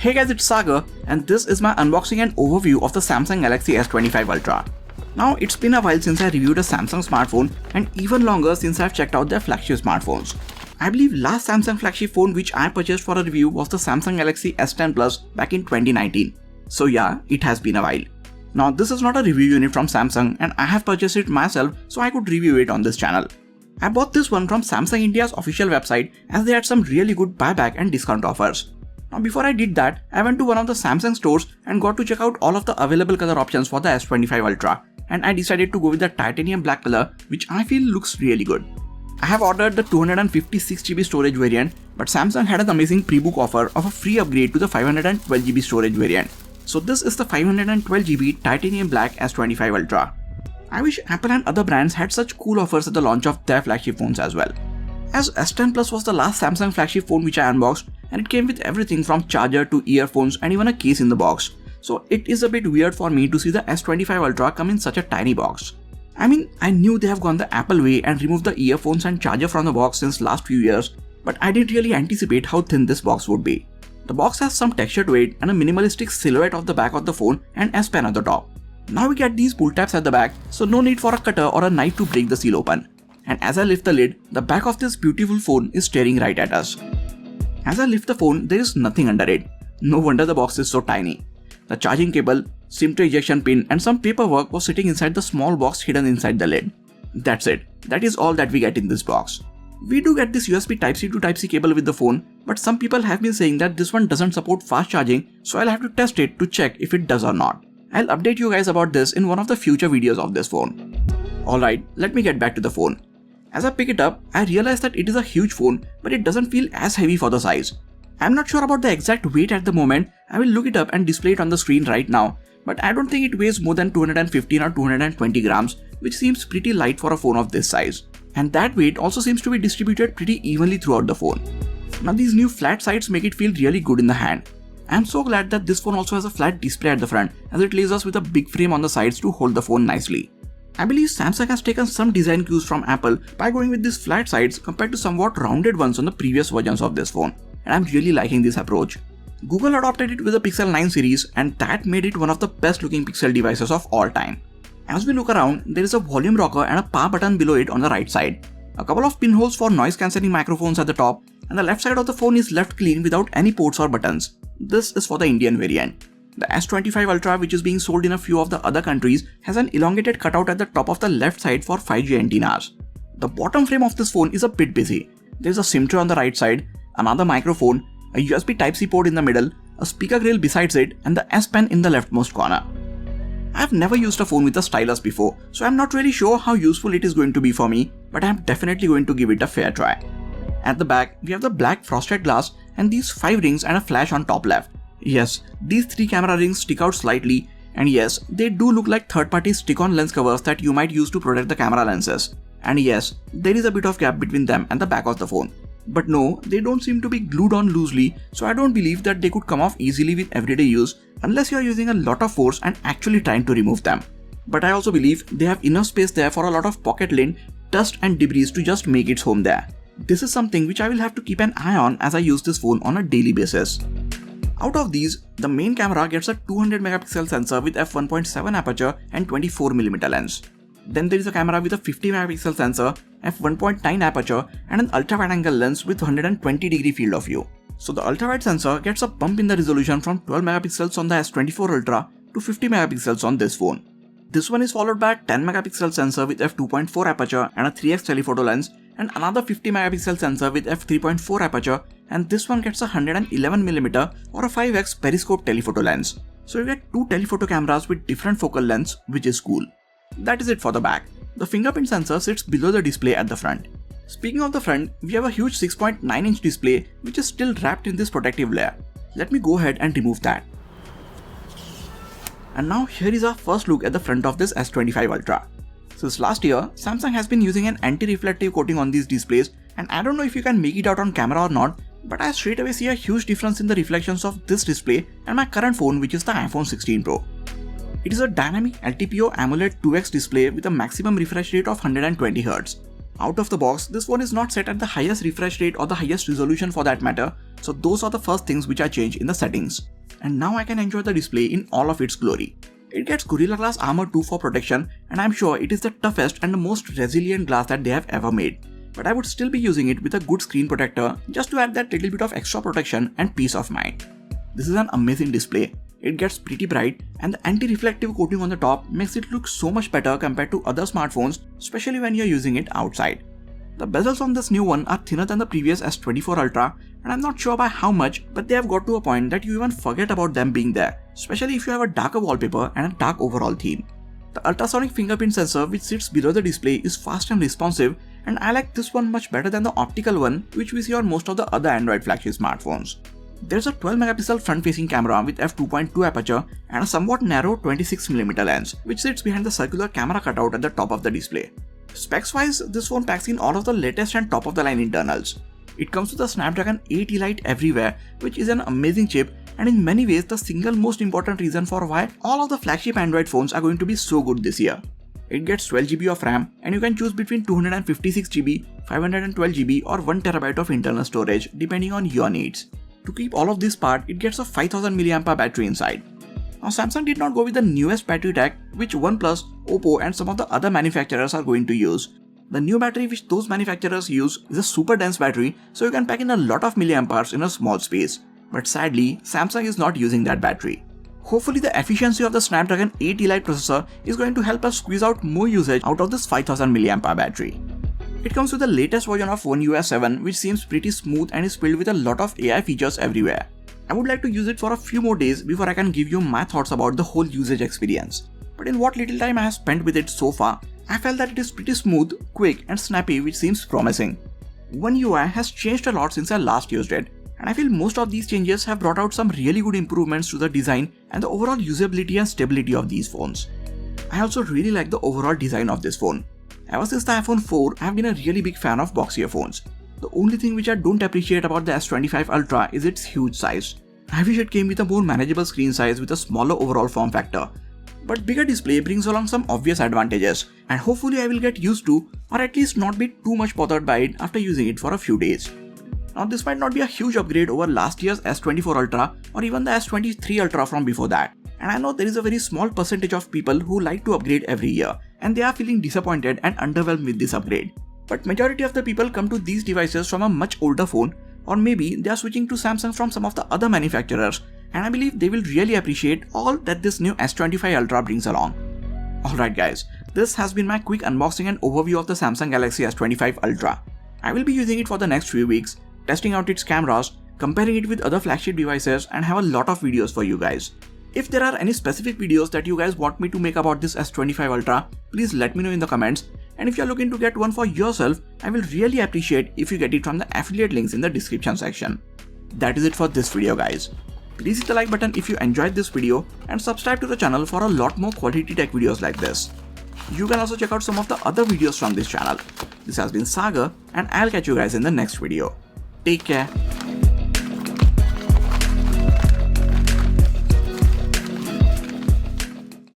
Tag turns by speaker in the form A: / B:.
A: Hey guys, it's Sagar and this is my unboxing and overview of the Samsung Galaxy S25 Ultra. Now it's been a while since I reviewed a Samsung smartphone and even longer since I've checked out their flagship smartphones. I believe last Samsung flagship phone which I purchased for a review was the Samsung Galaxy S10 Plus back in 2019. So yeah, it has been a while. Now this is not a review unit from Samsung and I have purchased it myself so I could review it on this channel. I bought this one from Samsung India's official website as they had some really good buyback and discount offers. Now before I did that, I went to one of the Samsung stores and got to check out all of the available color options for the S25 Ultra, and I decided to go with the titanium black color which I feel looks really good. I have ordered the 256GB storage variant, but Samsung had an amazing pre-book offer of a free upgrade to the 512GB storage variant. So this is the 512GB titanium black S25 Ultra. I wish Apple and other brands had such cool offers at the launch of their flagship phones as well. As S10 Plus was the last Samsung flagship phone which I unboxed, and it came with everything from charger to earphones and even a case in the box. So it is a bit weird for me to see the S25 Ultra come in such a tiny box. I mean, I knew they have gone the Apple way and removed the earphones and charger from the box since last few years, but I didn't really anticipate how thin this box would be. The box has some texture to it and a minimalistic silhouette of the back of the phone and S Pen at the top. Now we get these pull tabs at the back, so no need for a cutter or a knife to break the seal open. And as I lift the lid, the back of this beautiful phone is staring right at us. As I lift the phone, there is nothing under it. No wonder the box is so tiny. The charging cable, SIM tray ejection pin and some paperwork was sitting inside the small box hidden inside the lid. That's it. That is all that we get in this box. We do get this USB Type-C to Type-C cable with the phone, but some people have been saying that this one doesn't support fast charging, so I'll have to test it to check if it does or not. I'll update you guys about this in one of the future videos of this phone. Alright, let me get back to the phone. As I pick it up, I realize that it is a huge phone, but it doesn't feel as heavy for the size. I'm not sure about the exact weight at the moment. I will look it up and display it on the screen right now, but I don't think it weighs more than 215 or 220 grams, which seems pretty light for a phone of this size. And that weight also seems to be distributed pretty evenly throughout the phone. Now these new flat sides make it feel really good in the hand. I'm so glad that this phone also has a flat display at the front, as it leaves us with a big frame on the sides to hold the phone nicely. I believe Samsung has taken some design cues from Apple by going with these flat sides compared to somewhat rounded ones on the previous versions of this phone, and I'm really liking this approach. Google adopted it with the Pixel 9 series and that made it one of the best looking Pixel devices of all time. As we look around, there is a volume rocker and a power button below it on the right side, a couple of pinholes for noise cancelling microphones at the top, and the left side of the phone is left clean without any ports or buttons. This is for the Indian variant. The S25 Ultra, which is being sold in a few of the other countries, has an elongated cutout at the top of the left side for 5G antennas. The bottom frame of this phone is a bit busy. There is a SIM tray on the right side, another microphone, a USB Type-C port in the middle, a speaker grill besides it, and the S Pen in the leftmost corner. I have never used a phone with a stylus before, so I'm not really sure how useful it is going to be for me, but I'm definitely going to give it a fair try. At the back, we have the black frosted glass and these 5 rings and a flash on top left. Yes, these 3 camera rings stick out slightly, and yes, they do look like third-party stick-on lens covers that you might use to protect the camera lenses. And yes, there is a bit of gap between them and the back of the phone. But no, they don't seem to be glued on loosely, so I don't believe that they could come off easily with everyday use unless you are using a lot of force and actually trying to remove them. But I also believe they have enough space there for a lot of pocket lint, dust and debris to just make its home there. This is something which I will have to keep an eye on as I use this phone on a daily basis. Out of these, the main camera gets a 200 megapixel sensor with f1.7 aperture and 24mm lens. Then there is a camera with a 50 megapixel sensor, f1.9 aperture and an ultra-wide angle lens with 120 degree field of view. So the ultra-wide sensor gets a bump in the resolution from 12 megapixels on the S24 Ultra to 50 megapixels on this phone. This one is followed by a 10 megapixel sensor with f2.4 aperture and a 3x telephoto lens, and another 50 megapixel sensor with f3.4 aperture, and this one gets a 111mm or a 5x periscope telephoto lens. So you get 2 telephoto cameras with different focal lengths, which is cool. That is it for the back. The fingerprint sensor sits below the display at the front. Speaking of the front, we have a huge 6.9-inch display which is still wrapped in this protective layer. Let me go ahead and remove that. And now here is our first look at the front of this S25 Ultra. Since last year, Samsung has been using an anti-reflective coating on these displays, and I don't know if you can make it out on camera or not, but I straight away see a huge difference in the reflections of this display and my current phone, which is the iPhone 16 Pro. It is a dynamic LTPO AMOLED 2x display with a maximum refresh rate of 120Hz. Out of the box, this phone is not set at the highest refresh rate or the highest resolution for that matter, So those are the first things which I changed in the settings. And now I can enjoy the display in all of its glory. It gets Gorilla Glass Armor 2 for protection, and I'm sure it is the toughest and the most resilient glass that they have ever made. But I would still be using it with a good screen protector just to add that little bit of extra protection and peace of mind. This is an amazing display. It gets pretty bright, and the anti-reflective coating on the top makes it look so much better compared to other smartphones, especially when you're using it outside. The bezels on this new one are thinner than the previous S24 Ultra, and I'm not sure by how much, but they have got to a point that you even forget about them being there, especially if you have a darker wallpaper and a dark overall theme. The ultrasonic fingerprint sensor which sits below the display is fast and responsive, and I like this one much better than the optical one which we see on most of the other Android flagship smartphones. There's a 12-megapixel front-facing camera with f2.2 aperture and a somewhat narrow 26mm lens, which sits behind the circular camera cutout at the top of the display. Specs-wise, this phone packs in all of the latest and top-of-the-line internals. It comes with a Snapdragon 8 Elite everywhere, which is an amazing chip, and in many ways the single most important reason for why all of the flagship Android phones are going to be so good this year. It gets 12GB of RAM, and you can choose between 256GB, 512GB or 1TB of internal storage depending on your needs. To keep all of this part, it gets a 5000 mAh battery inside. Now Samsung did not go with the newest battery tech which OnePlus, Oppo and some of the other manufacturers are going to use. The new battery which those manufacturers use is a super dense battery, so you can pack in a lot of milliampères in a small space. But sadly, Samsung is not using that battery. Hopefully the efficiency of the Snapdragon 8 Elite processor is going to help us squeeze out more usage out of this 5000 mAh battery. It comes with the latest version of One UI 7 which seems pretty smooth and is filled with a lot of AI features everywhere. I would like to use it for a few more days before I can give you my thoughts about the whole usage experience. But in what little time I have spent with it so far, I felt that it is pretty smooth, quick and snappy, which seems promising. One UI has changed a lot since I last used it, and I feel most of these changes have brought out some really good improvements to the design and the overall usability and stability of these phones. I also really like the overall design of this phone. Ever since the iPhone 4, I have been a really big fan of boxier phones. The only thing which I don't appreciate about the S25 Ultra is its huge size. I wish it came with a more manageable screen size with a smaller overall form factor. But bigger display brings along some obvious advantages, and hopefully I will get used to, or at least not be too much bothered by it after using it for a few days. Now this might not be a huge upgrade over last year's S24 Ultra or even the S23 Ultra from before that, and I know there is a very small percentage of people who like to upgrade every year, and they are feeling disappointed and underwhelmed with this upgrade. But majority of the people come to these devices from a much older phone, or maybe they are switching to Samsung from some of the other manufacturers, and I believe they will really appreciate all that this new S25 Ultra brings along. Alright guys, this has been my quick unboxing and overview of the Samsung Galaxy S25 Ultra. I will be using it for the next few weeks, testing out its cameras, comparing it with other flagship devices, and have a lot of videos for you guys. If there are any specific videos that you guys want me to make about this S25 Ultra, please let me know in the comments, and if you are looking to get one for yourself, I will really appreciate if you get it from the affiliate links in the description section. That is it for this video guys. Please hit the like button if you enjoyed this video and subscribe to the channel for a lot more quality tech videos like this. You can also check out some of the other videos from this channel. This has been Sagar, and I'll catch you guys in the next video. Take care.